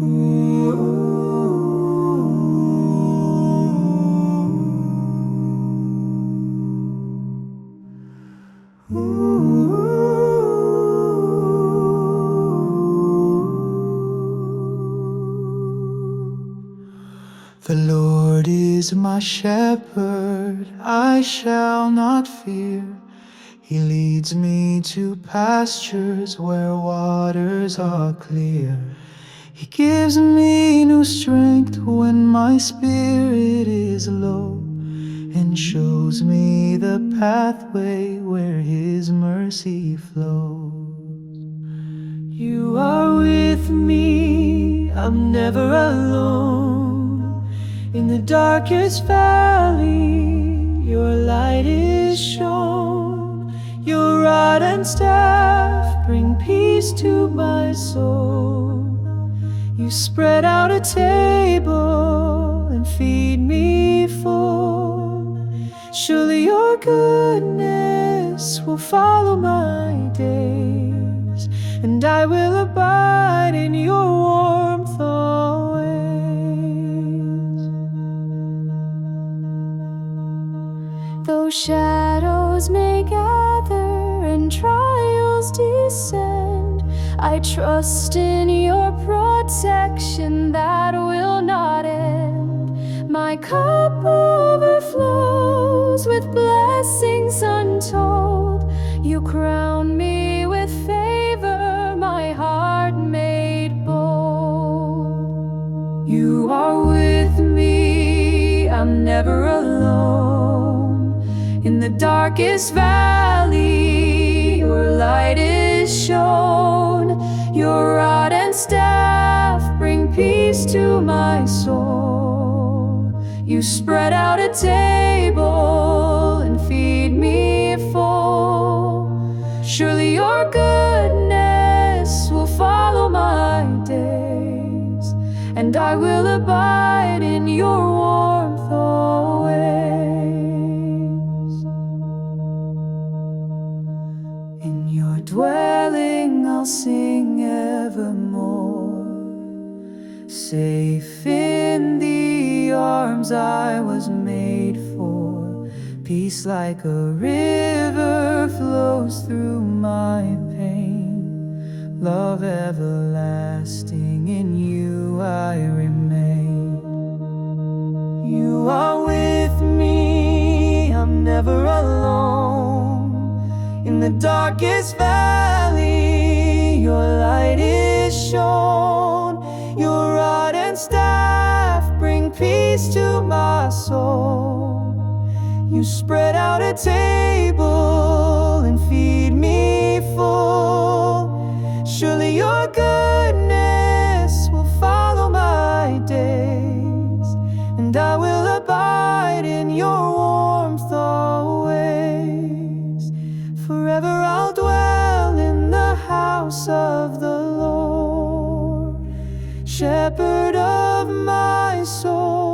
The Lord is my shepherd, I shall not fear. He leads me to pastures where waters are clear. He gives me new strength when my spirit is low, and shows me the pathway where His mercy flows. You are with me, I'm never alone. In the darkest valley, your light is shown. Your rod and staff bring peace to my soul. You spread out a table and feed me full. Surely your goodness will follow my days, and I will abide in your warmth always. Though shadows may gather and trials descend, I trust in your protection that will not end. My cup overflows with blessings untold. You crown me with favor, my heart made bold. You are with me, I'm never alone. In the darkest valley, your light is shown. Your rod and staff bring peace to my soul. You spread out a table and feed me full. Surely your goodness will follow my days, and I will abide in your warmth always. In your dwelling I'll sing evermore, safe in the arms I was made for. Peace like a river flows through my pain. Love everlasting, in you I remain. You are with me, I'm never alone. In the darkest valley, your light is shown. Your rod and staff bring peace to my soul. You spread out a table and feed me full. Surely your goodness will follow my days, and I will abide in your warmth always. Forever I'll dwell in the house of the Lord, shepherd of my soul.